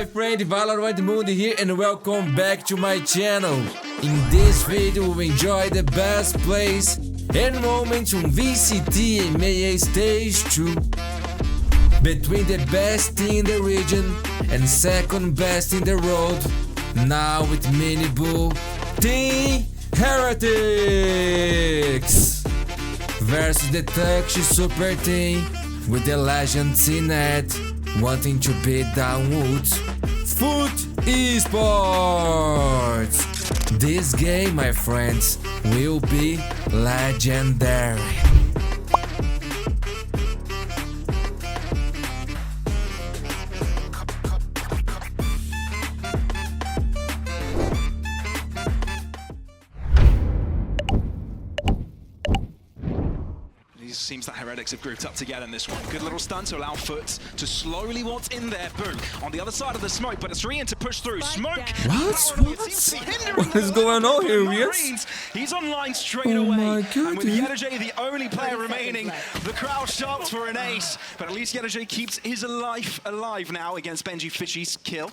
my friend Valorant Mundi here and welcome back to my channel. In this video we enjoy the best plays and moments from VCT EMEA Stage 2 between the best team in the region and second best in the world. Now with mini bull Team Heretics versus the Turkish super team with the legend CNED wanting to beat down WO0T FUT Esports. This game, my friends, will be legendary. It seems that Heretics have grouped up together in this one. Good little stun to allow FUT to slowly what's in there. Boom. On the other side of the smoke, but it's Riot to push through. Smoke! What is going on here, Riot? He's online straight away. My God, and with WO0T the only player remaining, the crowd shouts for an ace. But at least WO0T keeps his life alive now against Benji Fishy's kill.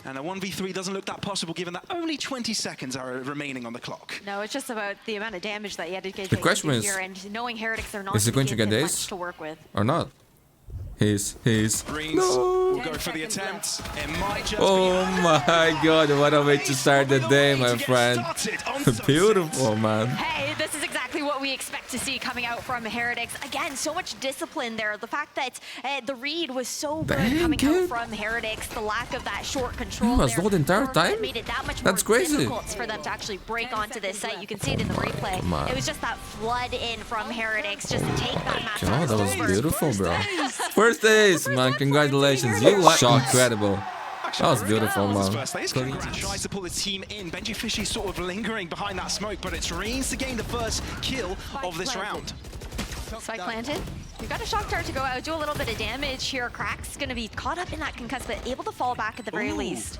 And a 1v3 doesn't look that possible given that only 20 seconds are remaining on the clock. No, it's just about the amount of damage that WO0T The question is, here, and knowing Heretics are not going to get much ace to work with. or not? He's Greens will go for the attempt. It might just my God, what a way to start the day, my friend. Beautiful, man. Hey, this is exactly what we expect to see coming out from Heretics. Again, so much discipline there. The fact that the read was so good coming out from Heretics, the lack of that short control was the entire time? made it that much That's more crazy. difficult for them to actually break onto this site. You can see it in the replay. It was just that flood in from Heretics just to take that match. God, that was beautiful, bro. First ace, man. Congratulations. You are so incredible. That was beautiful, man. Tries to pull the team in. Benji Fishy sort of lingering behind that smoke, but it's Reigns to gain the first kill of this round. Spike planted. We've got a shock dart to go out, do a little bit of damage here. Crack's going to be caught up in that concuss, but able to fall back at the very least.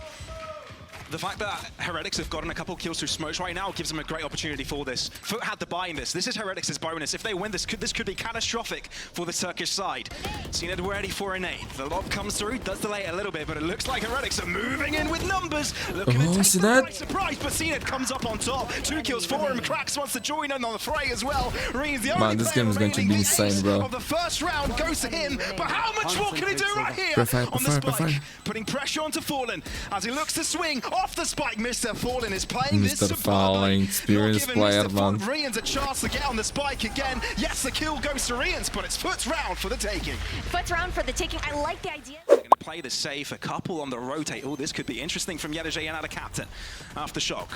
The fact that Heretics have gotten a couple kills through smokes right now gives them a great opportunity for this. FUT had the buy in this. This is Heretics' bonus. If they win, this could be catastrophic for the Turkish side. CNED ready for an 8. The lob comes through, does delay it a little bit, but it looks like Heretics are moving in with numbers. Looking to take them by surprise, but CNED comes up on top. 2 kills for him. Cracks wants to join in on the fray as well. Reigns, the only this game is going to be insane, bro. Of the first round goes to him, but how much more can he do right here on the spike? Putting pressure onto Fallen as he looks to swing off the spike. Mr. Fallen is playing this Fallen, experienced player, man. Rian's a chance to get on the spike again. Yes, the kill goes to Rian's, but it's FUT's round for the taking. FUT's round for the taking. I like the idea. They're going to play the safe, a couple on the rotate. Oh, this could be interesting from WO0T and out of captain. Aftershock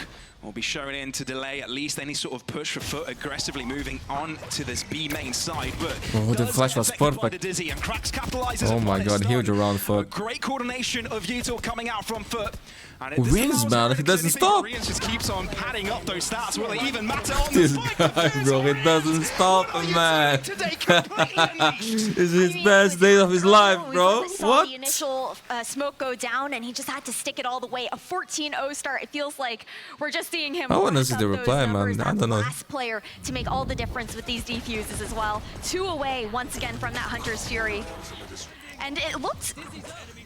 will be shown in to delay at least any sort of push for FUT, aggressively moving on to this B main side. But the flash was perfect. And Cracks capitalizes. Oh my God, huge around FUT. Great coordination of WO0T coming out from FUT. Wins, man, he doesn't stop. Rians just keeps on padding up those stats. Will it even matter on this guy, bro, it doesn't stop, man. This is his best day of his life, bro. What? The initial smoke go down, and he just had to stick it all the way. A 14-0 start. It feels like we're just seeing him. I want to see the reply, man. I don't know. Last player to make all the difference with these defuses as well. 2 away once again from that Hunter's Fury. And it looked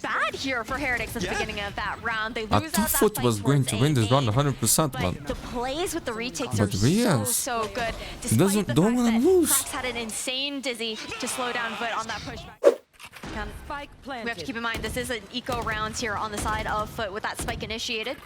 bad here for Heretics at the beginning of that round. They lose I thought FUT was going to win this round 100%, man. The plays with the retakes but are so good. Don't want to lose. Cracks had an insane dizzy to slow down FUT on that pushback. We have to keep in mind this is an eco round here on the side of FUT with that spike initiated.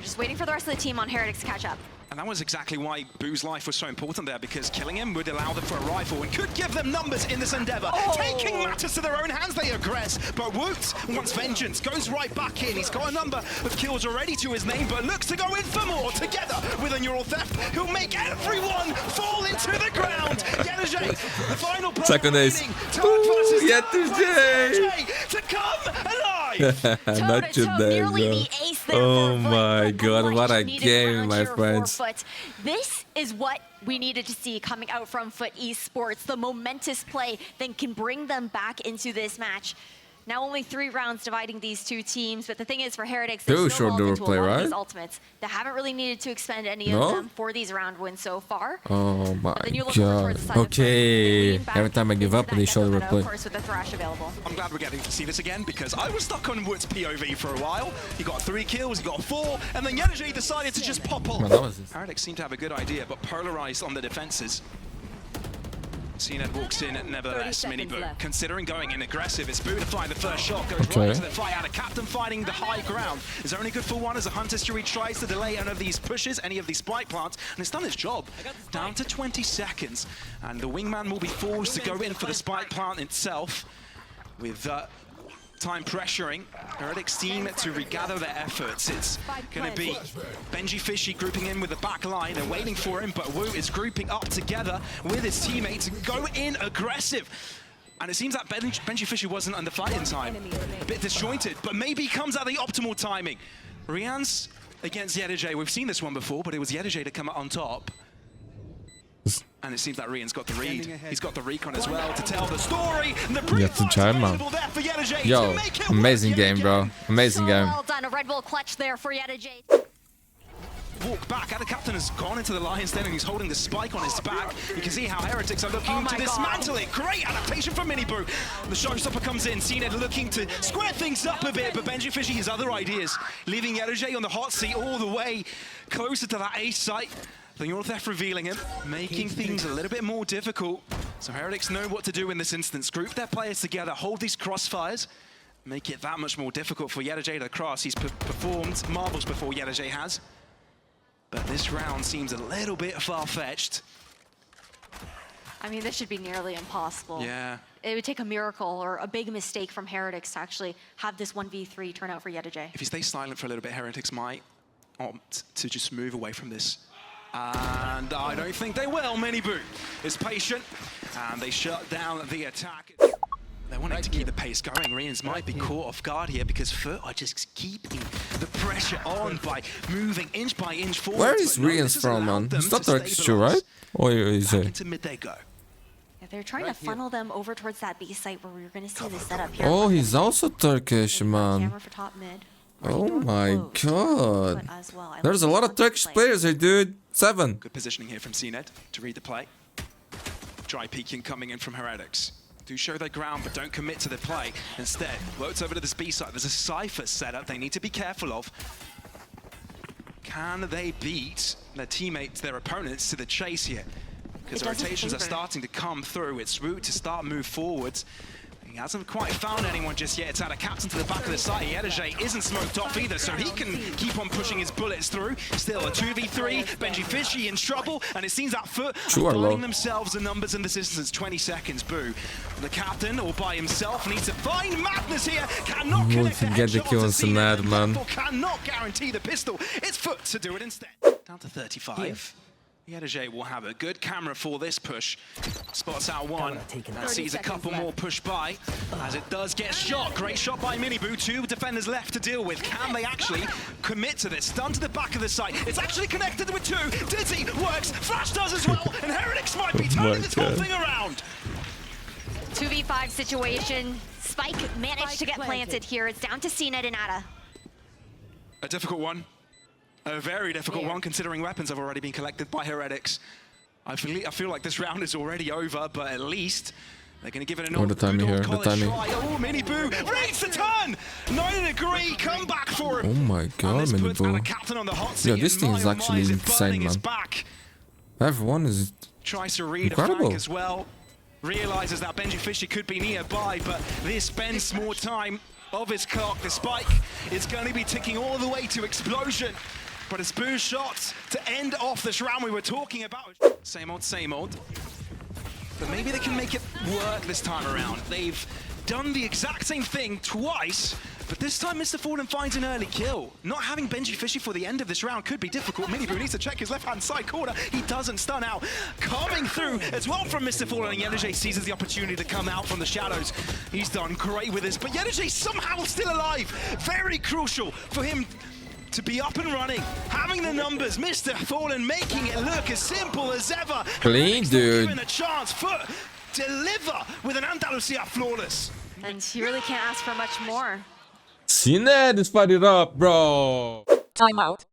Just waiting for the rest of the team on Heretics to catch up. And that was exactly why Boo's life was so important there, because killing him would allow them for a rifle and could give them numbers in this endeavor. Taking matters to their own hands, they aggress. But WO0T wants vengeance, goes right back in. He's got a number of kills already to his name, but looks to go in for more. Together with a neural theft, he'll make everyone fall into the ground. WO0T, the final player. Second ace. WO0T to come alive. Not today, bro. Oh my God, what a game, my friends. This is what we needed to see coming out from FUT Esports. The momentous play then can bring them back into this match. Now only 3 rounds dividing these two teams, but the thing is for Heretics, They they're showed snowballed the into a replay, lot of right? these ultimates. They haven't really needed to expend any No? of them for these round wins so far. Oh my Then you look over god. towards the side of Okay. back Every time I give into up, that they show the Gecko meta, replay. Of course, with the Thrash available. I'm glad we're getting to see this again because I was stuck on WO0T's POV for a while. He got 3 kills, he got 4, and then Yenergy decided to just pop off. Man, that was it. Heretics seem to have a good idea, but polarized on the defenses. CNED walks in nevertheless, Mini Boo. Considering going in aggressive, it's Boo to find the first shot, goes right into the fight out of Captain fighting the high ground. Is only good for one as a Hunter Street tries to delay any of these pushes, any of these spike plants, and it's done its job. Down to 20 seconds, and the wingman will be forced to go in for the spike plant itself with time pressuring Heretics team to regather their efforts. It's going to be Benji Fishy grouping in with the back line. They're waiting for him, but Wu is grouping up together with his teammates to go in aggressive. And it seems that Benji Fishy wasn't on the fight in time. A bit disjointed, but maybe comes at the optimal timing. Rian's against Yenergy. We've seen this one before, but it was Yenergy to come out on top. And it seems that Rian's got the read. He's got the recon as well to tell the story. And the You have to chime, man. Yo, amazing game, bro. Amazing game. Well done, a Red Bull clutch there for Yenergy. Walk back, the captain has gone into the lion's den and he's holding the spike on his back. You can see how Heretics are looking to dismantle it. Great adaptation from Mini Boo. The showstopper comes in, CNED looking to square things up a bit, but Benji Fishy has other ideas. Leaving Yenergy on the hot seat all the way closer to that ace site. The Northef revealing him, making things a little bit more difficult. So Heretics know what to do in this instance. Group their players together, hold these crossfires, make it that much more difficult for Yenergy to cross. He's performed marvels before Yenergy has. But this round seems a little bit far-fetched. I mean, this should be nearly impossible. Yeah. It would take a miracle or a big mistake from Heretics to actually have this 1v3 turn out for Yenergy. If he stays silent for a little bit, Heretics might opt to just move away from this. And I don't think they will. Mini Boo is patient, and they shut down the attack. They're wanting to keep the pace going. Rians might be caught off guard here because FUT are just keeping the pressure on by moving inch by inch forward. Where is Rians from, man? It's not Turkish too, right? Or is it? Into mid they go. Yeah, they're trying to funnel them over towards that B site where we're going to see the setup here. Oh, he's also Turkish, man. Camera for top mid. Oh my god. There's a lot of Turkish players here, dude. 7. Good positioning here from CNED to read the play. Dry peeking coming in from Heretics. Do show their ground, but don't commit to the play. Instead, WO0T over to this B side. There's a Cypher setup they need to be careful of. Can they beat their teammates, their opponents, to the chase here? Because the rotations are starting to come through. It's WO0T to start move forwards. He hasn't quite found anyone just yet. It's had a captain to the back of the site. Yenergy isn't smoked off either, so he can keep on pushing his bullets through. Still a 2v3. Benji Fishy in trouble, and it seems that FUT are finding themselves the numbers in this instance. 20 seconds, Boo. The captain, all by himself, needs to find madness here. Cannot connect the get the kill on CNED, man. Cannot guarantee the pistol. It's FUT to do it instead. Down to 35. Yenergy will have a good camera for this push. Spots out one and sees a couple more push by as it does get shot. Great shot by Mini Boo. 2 defenders left to deal with. Can they actually commit to this? Stun to the back of the site. It's actually connected with 2. Dizzy works. Flash does as well. And Heretics might be turning this whole thing around. 2v5 situation. Spike managed to get planted here. It's down to CNED and Ada. A difficult one. A very difficult one, considering weapons have already been collected by Heretics. I feel like this round is already over, but at least they're going to give it an the timing here, the timing. Oh, Mini Boo reads the turn! 9 degree, come back for him! Oh my god, Mini Boo. Yeah, this thing is actually insane, man. Everyone is tries to read incredible. A flank as well. Realizes that Benji Fishy could be nearby, but this spends more time of his clock. The spike is going to be ticking all the way to explosion. But it's Boo's shots to end off this round we were talking about. Same old, same old. But maybe they can make it work this time around. They've done the exact same thing twice, but this time Mr. Fallen finds an early kill. Not having Benji Fishy for the end of this round could be difficult. Mini Boo needs to check his left-hand side corner. He doesn't stun out. Coming through as well from Mr. Fallen, and Yenergy seizes the opportunity to come out from the shadows. He's done great with this, but Yenergy somehow still alive. Very crucial for him to be up and running, having the numbers. Mr. Fallen making it look as simple as ever. Clean, dude. Given a chance, FUT deliver with an Andalusia flawless. And you really can't ask for much more. CNED is fired up, bro. Timeout.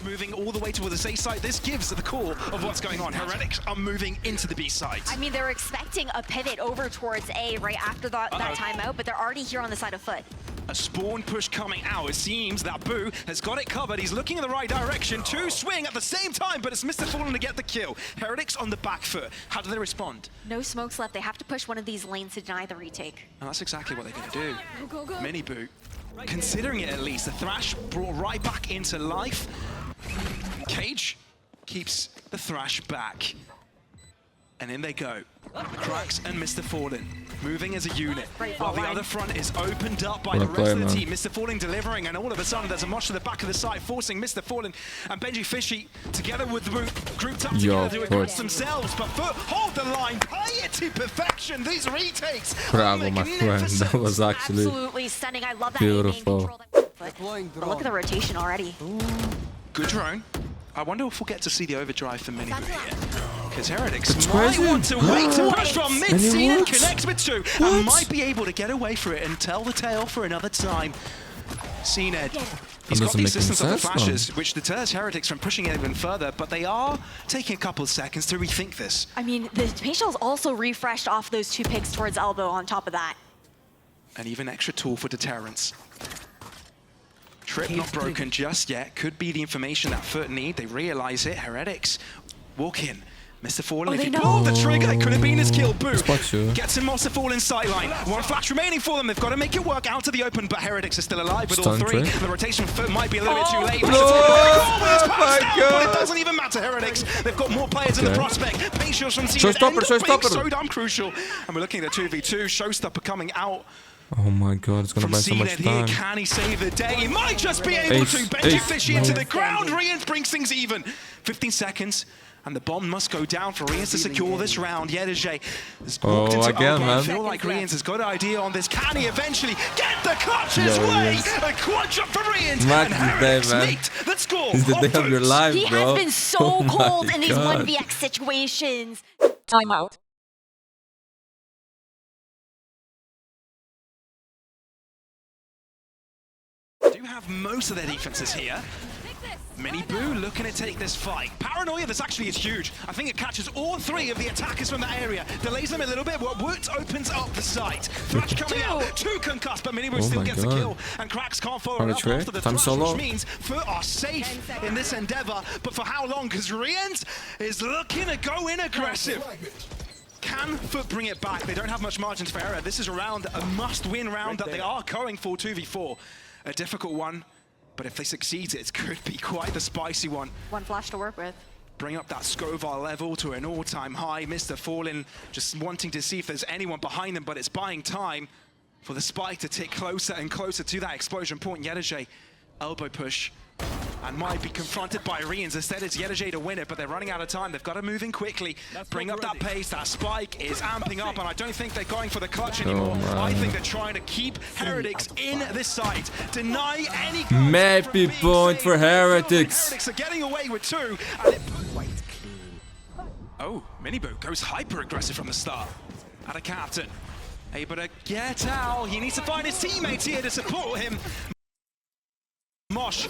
Moving all the way towards the A side. This gives the core of what's going on. Heretics are moving into the B side. I mean, they're expecting a pivot over towards A right after that timeout, but they're already here on the side of FUT. A spawn push coming out. It seems that Boo has got it covered. He's looking in the right direction to swing at the same time, but it's Mr. Fallen to get the kill. Heretics on the back foot. How do they respond? No smokes left. They have to push one of these lanes to deny the retake. And that's exactly what they're going to do. Go. Mini Boo, considering it at least. The Thrash brought right back into life. Cage keeps the Thrash back. And in they go. Cracks and Mr. Fallen moving as a unit. While the other front is opened up by the rest of the team. Mr. Fallen delivering, and all of a sudden there's a mosh to the back of the site, forcing Mr. Fallen and Benji Fishy together with the grouped up together to address themselves. But FUT hold the line, play it to perfection. These retakes. Bravo, my friend. That was actually absolutely stunning. I love that beautiful. But look at the rotation already. Good drone. I wonder if we'll get to see the overdrive for Mini Boo here. Because Heretics It's might crazy. want to wait to push from mid. And it CNED works. connects with two and might be able to get away for it and tell the tale for another time. CNED. He's got the assistance of the flashes, which deters Heretics from pushing it even further, but they are taking a couple of seconds to rethink this. I mean, the paint shell's also refreshed off those two picks towards elbow on top of that. And even extra tool for deterrence. Trip not broken just yet. Could be the information that FUT need. They realize it. Heretics walk in. Mr. Fallen, if he pulled the trigger, it could have been his kill. Boo gets him Mr. Fallen's sightline. One flash remaining for them. They've got to make it work out to the open, but Heretics is still alive with all three. The rotation for FUT might be a little bit too late. Oh my God. But it doesn't even matter. Heretics, they've got more players in the prospect. Patience from CNED. Showstopper. So damn crucial. And we're looking at the 2v2. Showstopper coming out. Oh my God, it's gonna buy so much time. Can he save the day? He might just be able to. Benji Fishy into the ground. Rian brings things even. 15 seconds. And the bomb must go down for Rians to secure this round. Yedajay has walked into again, man. I feel like Rians has got an idea on this. Can he eventually get the clutch his way? A quadra for Rians. And Heretics meet the score. It's the day of your life, He bro. has been so cold in these 1vx situations. Timeout. Do have most of their defenses here. Mini Boo looking to take this fight. Paranoia, this actually is huge. I think it catches all three of the attackers from that area. Delays them a little bit. WO0T opens up the site. Thrash coming out. Two concussed, but Mini Boo still gets the kill. And Cracks can't follow up after the Thrash, which means FUT are safe in this endeavor. But for how long? Because Rians is looking to go in aggressive. Can FUT bring it back? They don't have much margins for error. This is a round, a must-win round that they are going for 2v4. A difficult one. But if they succeed, it could be quite the spicy one. One flash to work with. Bring up that Scovar level to an all-time high. Mr. Fallen just wanting to see if there's anyone behind them, but it's buying time for the spike to tick closer and closer to that explosion point. Yedajay, elbow push, and might be confronted by Rians. Instead, it's Yedajay to win it, but they're running out of time. They've got to move in quickly, bring up that pace. That spike is amping up, and I don't think they're going for the clutch anymore. I think they're trying to keep Heretics in this site, deny any Maybe point for Heretics. Heretics are getting away with two, and it quite clean. Oh, Mini Boo goes hyper aggressive from the start. At a captain, able to get out. He needs to find his teammates here to support him. Mosh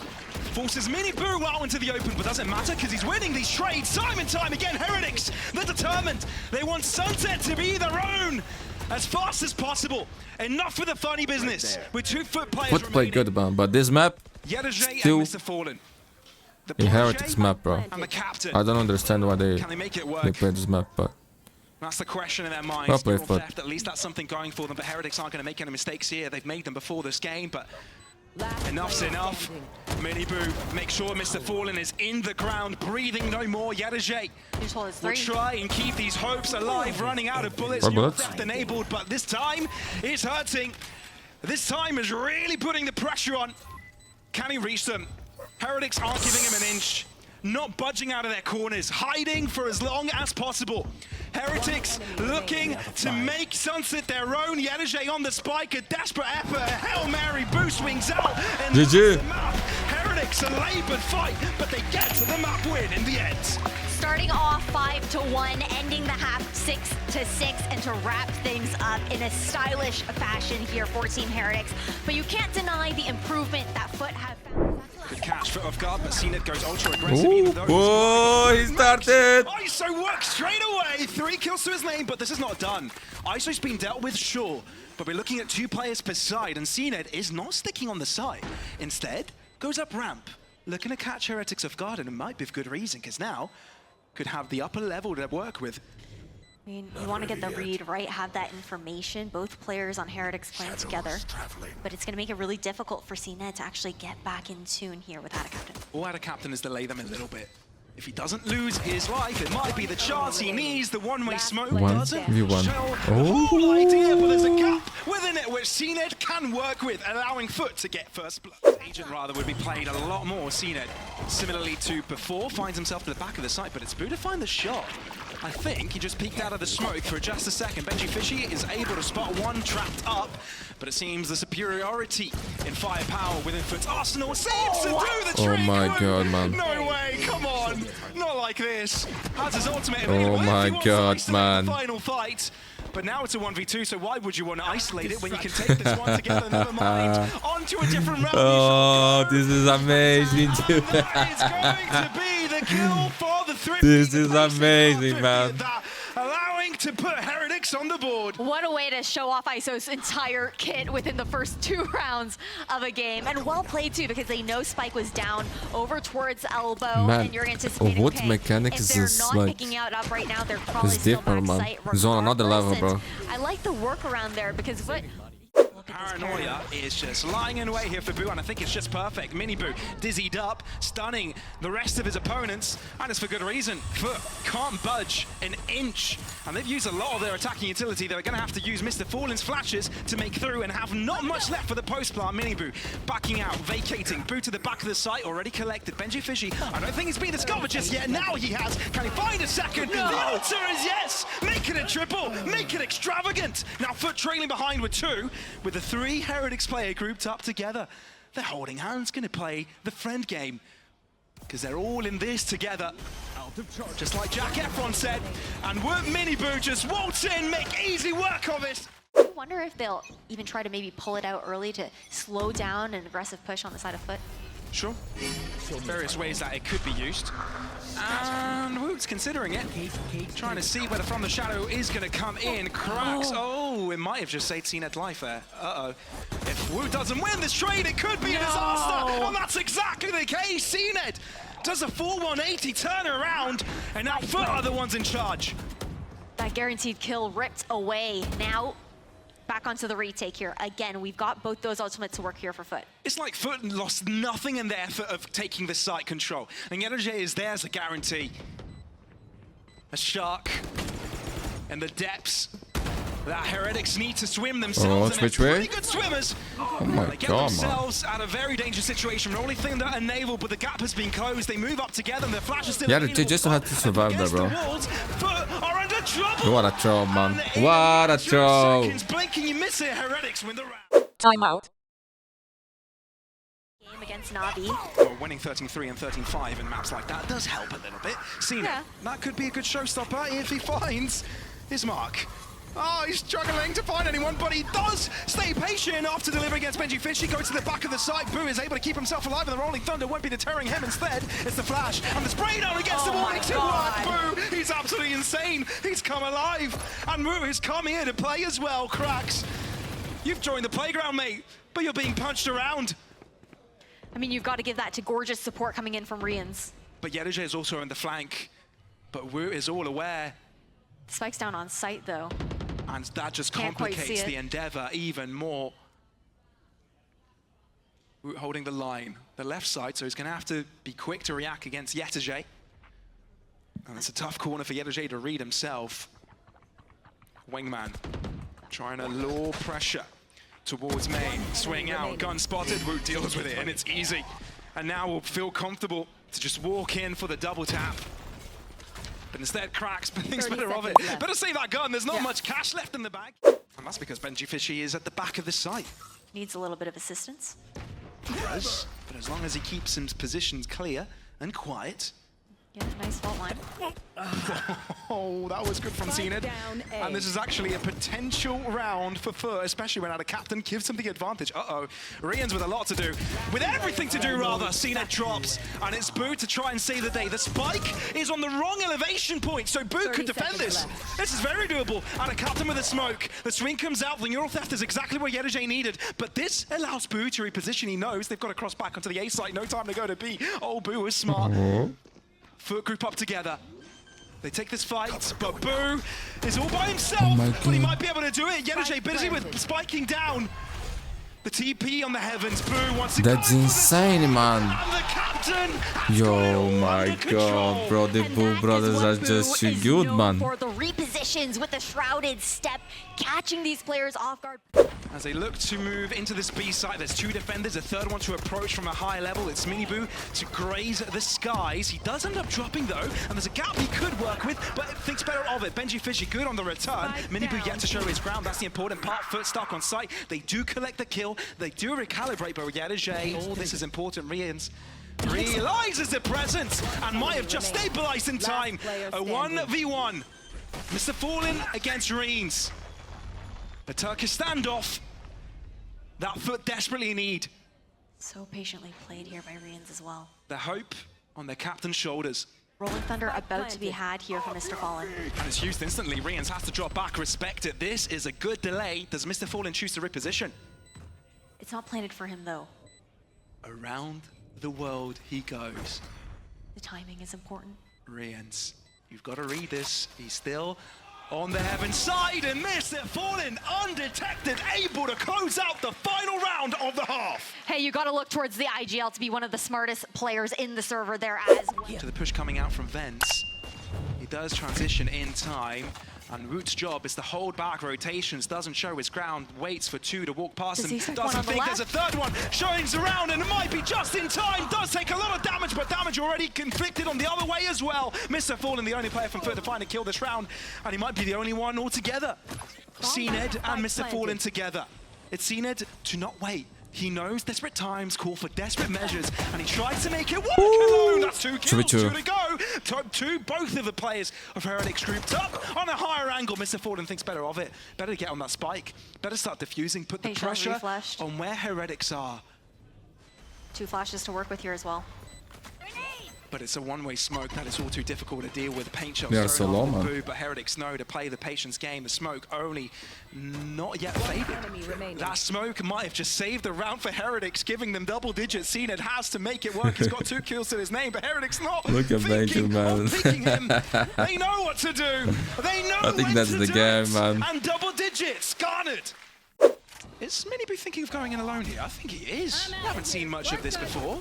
forces Mini Boo out into the open, but doesn't matter because he's winning these trades time and time again. Heretics, they're determined. They want Sunset to be their own as fast as possible. Enough with the funny business. With 2 FUT players FUT played good, but this map still Mr. Fallen. The Heretics map, bro. And the captain. I don't understand why they make it work? they play this map, but that's the question in their minds. Well played, FUT. Theft, at least that's something going for them, but Heretics aren't going to make any mistakes here. They've made them before this game, but enough's enough. Mini Boo, make sure Mr. Fallen is in the ground, breathing no more. Yedajay will try and keep these hopes alive, running out of bullets. Theft enabled, but this time it's hurting. This time is really putting the pressure on. Can he reach them? Heretics aren't giving him an inch. Not budging out of their corners, hiding for as long as possible. Heretics looking to make Sunset their own. Yedajay on the spike, a desperate effort, a Hail Mary, Boo swings out, and GG. Heretics a labored fight, but they get to the map win in the end. starting off 5-1, ending the half 6-6, and to wrap things up in a stylish fashion here for Team Heretics. But you can't deny the improvement that FUT have found. Good catch for off guard, but CNED goes ultra aggressive. Even though Oh, he started! ISO works straight away. 3 kills to his name, but this is not done. ISO's been dealt with, sure, but we're looking at 2 players per side, and CNED is not sticking on the side. Instead, goes up ramp, looking to catch Heretics off guard, and it might be for good reason, because now could have the upper level to work with. I mean, you want to get the read, right? Have that information. Both players on Heretics playing together. But it's going to make it really difficult for CNED to actually get back in tune here without a captain. All out of captain is delay them a little bit. If he doesn't lose his life, it might be the chance he needs. The one-way smoke doesn't show the whole idea, but there's a gap within it which CNED can work with, allowing FUT to get first blood. Agent rather would be played a lot more. CNED, similarly to before, finds himself to the back of the site, but it's Boo to find the shot. I think he just peeked out of the smoke for just a second. Benji Fishy is able to spot one trapped up, but it seems the superiority in firepower within FUT's arsenal seems to do the trick. Oh my god, man. No way, come on. Not like this. Has his ultimate. Oh my god, man. Final fight. But now it's a 1v2, so why would you want to isolate it when you can take this one together? Never mind. Onto a different round. Oh, this is amazing, dude. That is going to be the kill for the 3. This is amazing, man. Allowing to put Heretics on the board. What a way to show off ISO's entire kit within the first 2 rounds of a game. And well played, too, because they know Spike was down over towards elbow. Man, and you're anticipating what ping. mechanics if they're is not like... picking out up right now, they're probably It's still different, man. backside It's on another level, regardless. bro. And I like the workaround there because what... Paranoia is just lying in wait here for Boo, and I think it's just perfect. Mini Boo dizzied up, stunning the rest of his opponents, and it's for good reason. FUT can't budge an inch, and they've used a lot of their attacking utility. They're going to have to use Mr. Fallen's flashes to make through and have not much left for the post-plant. Mini Boo backing out, vacating. Boo to the back of the site, already collected. Benji Fishy, I don't think he's been discovered just yet. Now he has. Can he find a second? No. The answer is yes! Make it a triple, make it extravagant. Now FUT trailing behind with 2, with the 3 Heretics player grouped up together. They're holding hands, going to play the friend game, because they're all in this together. Just like Jack Efron said, and Mini Boo just waltz in, make easy work of it. I wonder if they'll even try to maybe pull it out early to slow down an aggressive push on the side of FUT. Sure. Various ways that it could be used. And WO0T's considering it. Trying to see whether From the Shadow is going to come in. Cracks. Oh, it might have just saved CNED life there. Uh-oh. If WO0T doesn't win this trade, it could be a disaster. And that's exactly the case. CNED does a full 180 turn around, and now FUT are the ones in charge. That guaranteed kill ripped away. Now, back onto the retake here. Again, we've got both those ultimates to work here for FUT. It's like FUT lost nothing in the effort of taking the site control. And Yerege is there as a guarantee. A shark in the depths that Heretics need to swim themselves. Oh, which way? Pretty good swimmers. Oh my they get god, themselves out of a very dangerous situation. The only thing that enabled, but the gap has been closed. They move up together and their flash is still Yeah, they just had to survive there, bro. FUT are under trouble. What a throw, man. What a throw. Seconds, blinking, you miss it. Heretics win the round. Timeout. Game against Navi. Well, winning 13-3 and 13-5 in maps like that does help a little bit. CNED, Yeah. that could be a good showstopper if he finds his mark. Oh, he's struggling to find anyone, but he does stay patient enough to deliver against Benji Fish. He goes to the back of the site. Boo is able to keep himself alive, and the Rolling Thunder won't be deterring him. Instead, it's the flash, and the spray down against the wall makes it work. Boo, he's absolutely insane. He's come alive, and Boo has come here to play as well. Cracks, you've joined the playground, mate, but you're being punched around. I mean, you've got to give that to gorgeous support coming in from Rians. But Yerege is also in the flank, but WO0T is all aware. Spike's down on site, though. And that just Can't quite complicates see the it. endeavor even more. WO0T holding the line, the left side, so he's going to have to be quick to react against Yerege. And it's a tough corner for Yerege to read himself. Wingman trying to lure pressure towards main. Swing out, gun spotted, WO0T deals with it, and it's easy. And now we'll feel comfortable to just walk in for the double tap. But instead, Cracks thinks better of it. left. Better save that gun, there's not much cash left in the bag. And that's because Benji Fishy is at the back of the site. Needs a little bit of assistance. He does, but as long as he keeps his positions clear and quiet, Yeah, nice fault line. Oh, that was good from CNED. And this is actually a potential round for FUT, especially when our captain gives him the advantage. Uh-oh. Rian's with a lot to do. With everything to do, rather. CNED drops, and it's Boo to try and save the day. The spike is on the wrong elevation point, so Boo could defend this. This is very doable. And a captain with a smoke. The swing comes out. The neural theft is exactly what YettaJ needed. But this allows Boo to reposition. He knows they've got to cross back onto the A site. No time to go to B. Oh, Boo is smart. FUT group up together. They take this fight, but Boo is all by himself, but he might be able to do it. YettaJ busy with spiking down. The TP on the heavens. Boo wants to go. That's insane, man. And the captain. Yo, my god, bro, the Boo brothers are just too good, man. For the repositions with the shrouded step, catching these players off guard. As they look to move into this B site, there's two defenders, a third one to approach from a high level. It's Miniboo to graze the skies. He does end up dropping though, and there's a gap he could work with, but thinks better of it. Benji Fishy good on the return. Miniboo yet to show his ground. That's the important part. FUT stuck on site. They do collect the kill. They do recalibrate, but YettaJ, oh, this is important. Rians realizes the presence and might have just stabilized in time. A 1v1. Mr. Fallen against Reens. A Turkish standoff that FUT desperately need. So patiently played here by Rians as well. The hope on their captain's shoulders. Rolling Thunder about to be had here from Mr. Fallen. And it's used instantly. Rians has to drop back, respect it. This is a good delay. Does Mr. Fallen choose to reposition? It's not planted for him though. Around the world he goes. The timing is important. Rians, you've got to read this. He's still on the heaven side, and Mr. Fallen undetected, able to close out the final round of the half. Hey, you got to look towards the IGL to be one of the smartest players in the server there as well. To the push coming out from Vents. He does transition in time. And Root's job is to hold back rotations, doesn't show his ground, waits for two to walk past him, doesn't think there's a third one, showings around, and it might be just in time, does take a lot of damage, but damage already conflicted on the other way as well. Mr. Fallen, the only player from FUT to find and kill this round, and he might be the only one altogether. CNED and Mr. Fallen together. It's CNED to not wait. He knows desperate times call for desperate measures, and he tries to make it work alone. That's two kills, two to go. Both of the players of Heretics grouped up on a higher angle. Mr. Fallen thinks better of it. Better get on that spike. Better start diffusing, put the pressure on where Heretics are. 2 flashes to work with here as well. But it's a one-way smoke that is all too difficult to deal with. Paint shots they are so low, man. But Heretics know to play the patience game. The smoke only not yet faded. That smoke might have just saved the round for Heretics, giving them double digits. CNED has to make it work. He's got 2 kills to his name, but Heretics not Look at thinking man. of picking him. They know what to do. They know I think that's the game, man. And double digits, garnered. Is Miniboo thinking of going in alone here? I think he is. We haven't seen much of this before.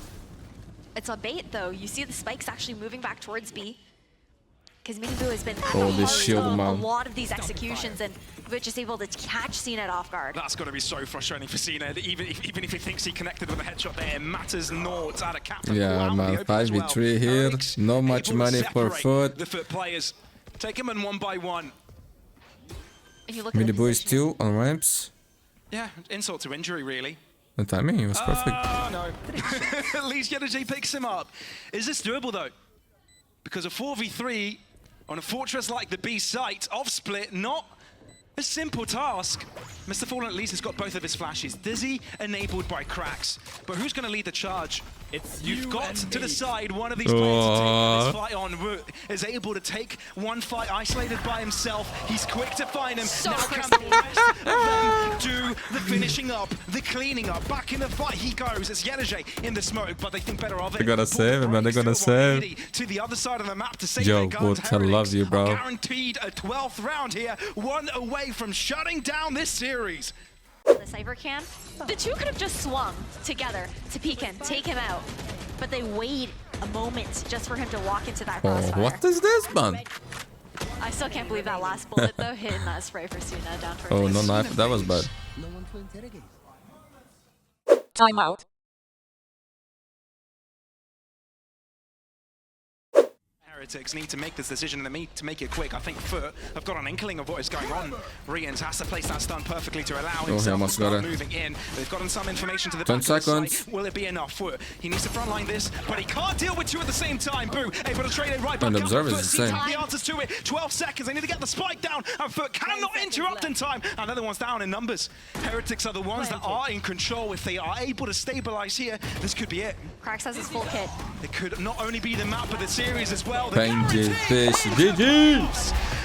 It's a bait though. You see the spikes actually moving back towards B. Because Miniboo has been at this shield, a man. lot of these executions, and Vich is able to catch CNED off guard. That's got to be so frustrating for CNED. Even if he thinks he connected with a headshot there, it matters naught out of captain. Yeah, man, 5v3 here. No much money for FUT. The FUT players take him in one by one. And you look at Miniboo is still on ramps. Yeah, insult to injury, really. The timing was perfect. No. At least YettaJ picks him up. Is this doable though? Because a 4v3 on a fortress like the B site off split, not a simple task. Mr. Fallen at least has got both of his flashes. Dizzy enabled by cracks. But who's going to lead the charge? You've got to decide one of these players to take this fight on. Root is able to take one fight isolated by himself. He's quick to find him. So now can the rest of them do the finishing up, the cleaning up. Back in the fight he goes. It's YettaJ in the smoke, but they think better of it. They're gonna save him, man. They're gonna save. To the other side of the map to save Yo, their guns. WO0T, I love you, bro. Guaranteed a 12th round here. One away from shutting down this series. The Cypher can. The two could have just swung together to peek him, take him out. But they wait a moment just for him to walk into that crossfire. What is this, man? I still can't believe that last bullet though hitting that spray for CNED down for Oh, no knife. That was bad. Timeout. Heretics need to make this decision and they need to make it quick. I think FUT have got an inkling of what is going on. Rians has to place that stun perfectly to allow himself to start moving in. They've gotten some information to the back of the site. Will it be enough? FUT, he needs to frontline this, but he can't deal with two at the same time. Boo, able to trade it right back up. Observer is the same. The answers to it. 12 seconds. They need to get the spike down, and FUT cannot interrupt in time. Another one's down in numbers. Heretics are the ones that are in control. If they are able to stabilize here, this could be it. Krax has his full kit. It could not only be the map, but the series as well. The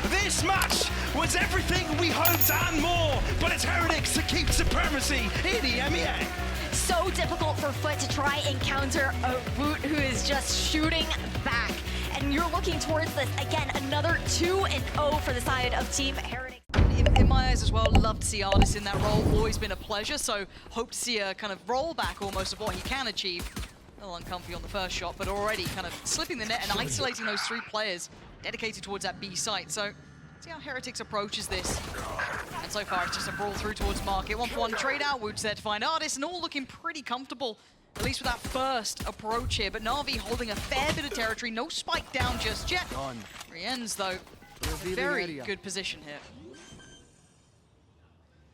This match was everything we hoped and more, but it's Heretics to keep supremacy in the EMEA. So difficult for FUT to try and counter a WO0T who is just shooting back. And you're looking towards this, again, another 2-0 for the side of Team Heretics. In my eyes as well, love to see Artis in that role, always been a pleasure, so hope to see a kind of rollback almost of what he can achieve. A little uncomfy on the first shot, but already kind of slipping the net and isolating those three players dedicated towards that B site. So see how Heretics approaches this. And so far it's just a brawl through towards Market. 1-for-1 trade out, WO0T's there to find Artis, and all looking pretty comfortable, at least with that first approach here. But Na'Vi holding a fair bit of territory, no spike down just yet. Riens though, very good position here.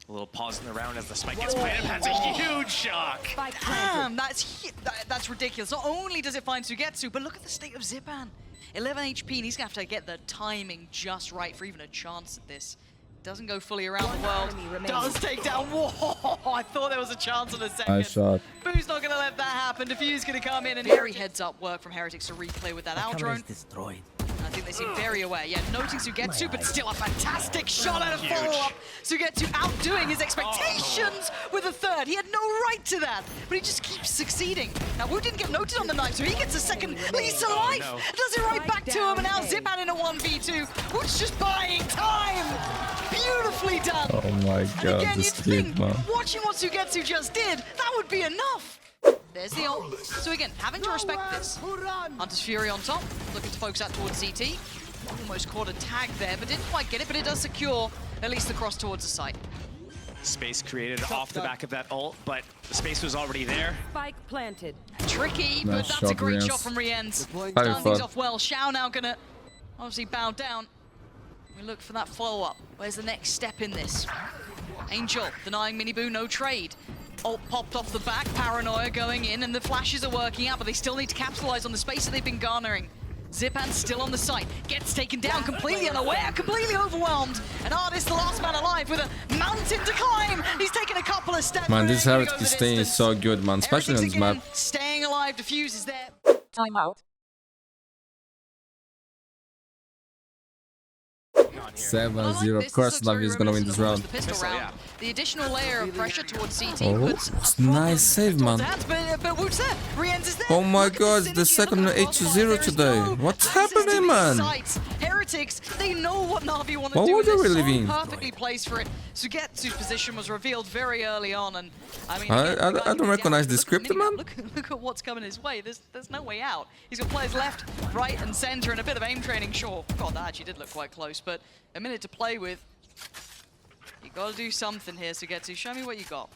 A little pause in the round as the spike gets planted. That's a huge shock. Damn, that's ridiculous. Not only does it find Sugetsu, but look at the state of Zipan. 11 HP, and he's going to have to get the timing just right for even a chance at this. Doesn't go fully around the world. Does take down. Whoa, I thought there was a chance in a second. Nice shot. Boo's not going to let that happen. Diffuse going to come in, and very heads-up work from Heretics to replay with that out drone. I think they seem very aware. Yeah, noting Sugetsu, but still a fantastic shot and a follow-up. Sugetsu outdoing his expectations with a third. He had no right to that, but he just keeps succeeding. Now, WO0T didn't get noted on the knife, so he gets a second lease of life. Does it right back to him, and now Zipan in a 1v2. WO0T's just buying time. Beautifully done. Oh my god, again, this kid, man. Watching what Sugetsu just did, that would be enough. There's the ult. So again, having to respect this. Hunter's Fury on top, looking to focus out towards CT. Almost caught a tag there, but didn't quite get it, but it does secure at least the cross towards the site. Space created off the back of that ult, but the space was already there. Spike planted. Tricky, but Nice that's shot, a great Riens. shot from Riens. Very Starting things fun. off well. Xiao now gonna obviously bow down. We look for that follow-up. Where's the next step in this? Angel denying Miniboo, no trade. Ult popped off the back, Paranoia going in, and the flashes are working out, but they still need to capitalize on the space that they've been garnering. Zipan still on the site, gets taken down, completely unaware, completely overwhelmed. And Artis, the last man alive, with a mountain to climb. He's taken a couple of steps. Man, this Heretics thing is so good, man, especially on this map. Staying alive, Diffuse is there. Timeout. 7-0. Of course, Na'Vi is gonna win this round. The additional layer of pressure towards CT Oh, puts nice save, man. But WO0T's there. Riens is there. Oh my Look at god, synergy the second on the 8-0 crossbar. today. There is no What's access to happening, these man? sites. Heretics, they know what Na'Vi want to What do. would and you they're really mean? so perfectly placed for it. Sugetsu's position was revealed very early on, and I mean, I don't recognize the script, man. Look at what's coming his way. There's no way out. He's got players left, right, and center, and a bit of aim training. Sure, God, that actually did look quite close, but a minute to play with. You got to do something here, Sugetsu. Show me what you got.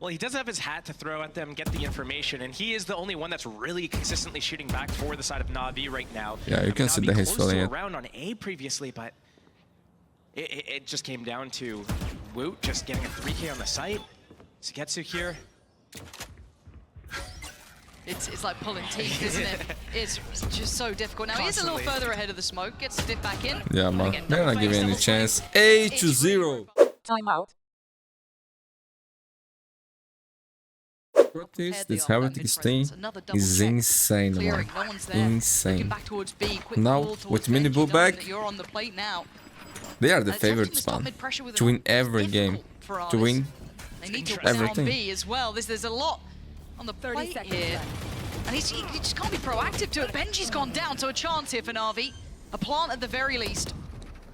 Well, he does have his hat to throw at them, get the information, and he is the only one that's really consistently shooting back for the side of Na'Vi right now. Yeah, you can see that he's feeling it. Around on A previously, but it just came down to WO0T just getting a 3K on the site. Sugetsu here. It's like pulling teeth, isn't it? It's just so difficult. Now, he's a little further ahead of the smoke, gets stiff back in. Yeah, man. Again, They're not double giving face, any double chance. face. 8-0. Timeout. This Heretics thing is insane, man. Insane. Now, with Miniboo back, they are the favorites, man. To win every game. To win they need to everything. On B as well. There's a lot on the plate here. And he just can't be proactive to it. Benji's gone down, so a chance here for Na'Vi. A plant at the very least.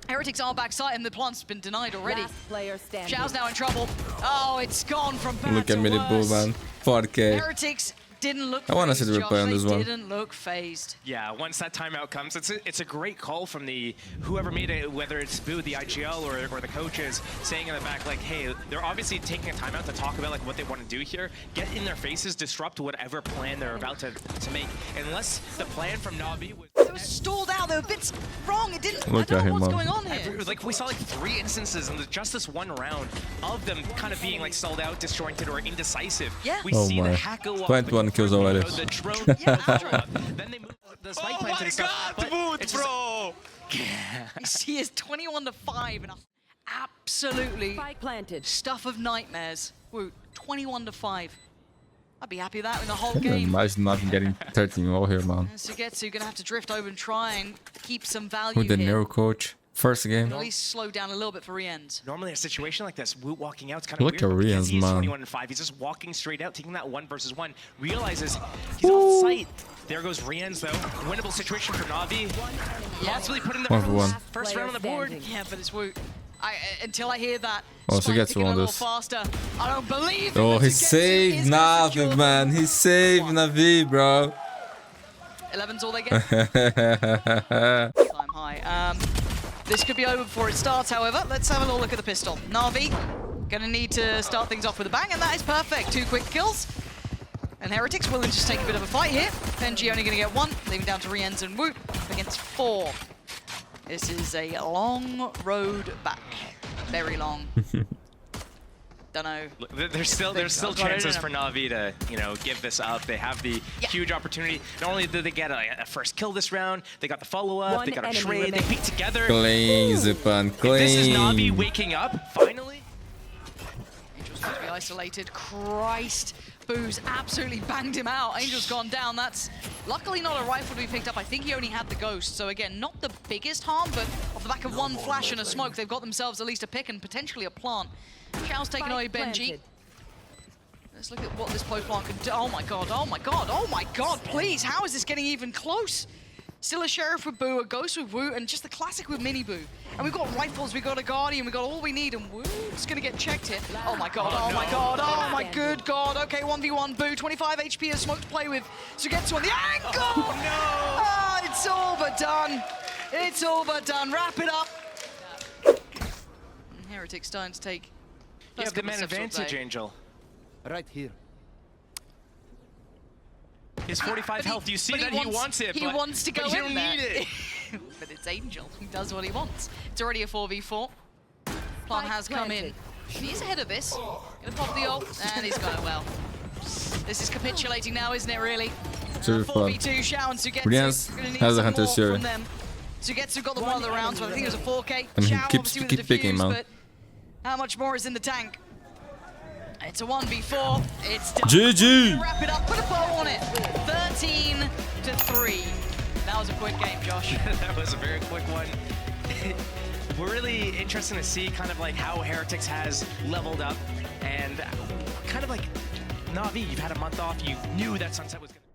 Heretics are backside, and the plant's been denied already. Xiao's now in trouble. Oh, it's gone from bad look at to Miniboo, worse. man. 4K. Heretics didn't look I want to see phased, the replay on Josh. this They one. didn't look phased. Yeah, once that timeout comes, it's a great call from the whoever made it, whether it's Boo, the IGL, or the coaches, saying in the back, like, hey, they're obviously taking a timeout to talk about like what they want to do here, get in their faces, disrupt whatever plan they're about to make. Unless the plan from Na'Vi was... They were stalled out. They were a bit wrong. It didn't. Look I don't at know him, what's man. going on here. Like we saw like 3 instances in just this one round of them kind of being like stalled out, disjointed, or indecisive. Yeah. We Oh see my. the hack go up. 21 kills already. The drone. Yeah, Then they move the spike plant and stuff. But it's just- bro! He is 21 to 5 and absolutely Spike planted. stuff of nightmares. WO0T 21 to 5. I'd be happy with that in the whole Can you game. imagine not getting 13 all here, man. And Sugetsu gonna have to drift over and try and keep some value With the here. Nero coach. First game. At least slow down a little bit for Rienz. Normally a situation like this, WO0T walking out is kind of Look weird. at But because Rienz, he's man. 21 and 5. He's just walking straight out, taking that 1 versus 1. Realizes he's off site. There goes Rienz though. Winnable situation for Na'Vi. Possibly putting the 1 for 1. first round on the board. Yeah, but it's WO0T. Until I hear that. Oh, spike Sugetsu ticking on a little this. faster. I don't believe. Oh, that he Sugetsu saved is gonna secure Navi, man. He saved Navi, bro. 11's all they get. Time high. This could be over before it starts, however. Let's have a little look at the pistol. Na'Vi gonna need to start things off with a bang, and that is perfect. 2 quick kills. And Heretics willing to just take a bit of a fight here. Benji only gonna get 1, leaving down to Rienz and WO0T against 4. This is a long road back. Very long. Don't know. There's still chances for Na'Vi to, you know, give this up. They have the huge opportunity. Not only did they get a first kill this round, they got the follow-up, One they got a enemy trade, they remaining. peek together. Clean, Zipan, clean. This is Na'Vi waking up, finally. Angel's going to be isolated. Christ. Boo's absolutely banged him out. Angel's gone down. That's luckily not a rifle to be picked up. I think he only had the ghost. So again, not the biggest harm, but off the back of 1 flash and a smoke, they've got themselves at least a pick and potentially a plant. Xiao's taking away Spike Benji. planted. Let's look at what this post plant can do. Oh my god, oh my god, oh my god, please. How is this getting even close? Still a Sheriff with Boo, a Ghost with WO0T, and just the classic with Mini Boo. And we've got rifles, we've got a Guardian, we've got all we need, and WO0T's gonna get checked here. Oh my god, oh my god, oh my good god. Okay, 1v1 Boo, 25 HP, a smoke to play with. Sugetsu on the ankle! Oh, no! Ah, it's all but done. It's all but done. Wrap it up. And Heretics starting to take. You have the man advantage, Angel. Right here. He has 45 health. You see that he wants it, He but wants to go but you in don't there. need it. But it's Angel. He does what he wants. It's already a 4v4. Plan has come in. He's ahead of this. Gonna pop the ult, and he's going well. This is capitulating now, isn't it, really? Super fun. 4v2, Xiao and Sugetsu. Rienz Gonna need has a some Hunter more Fury. from them. Sugetsu got the one of the rounds, but I think it was a 4K. And he Xiao keeps obviously with the keep picking, defuse, man. but how much more is in the tank? It's a 1v4. It's done. GG. Wrap it up. Put a bow on it. 13 to 3. That was a quick game, Josh. That was a very quick one. We're really interested to see kind of like how Heretics has leveled up and kind of like Na'Vi, you've had a month off. You knew that Sunset was going to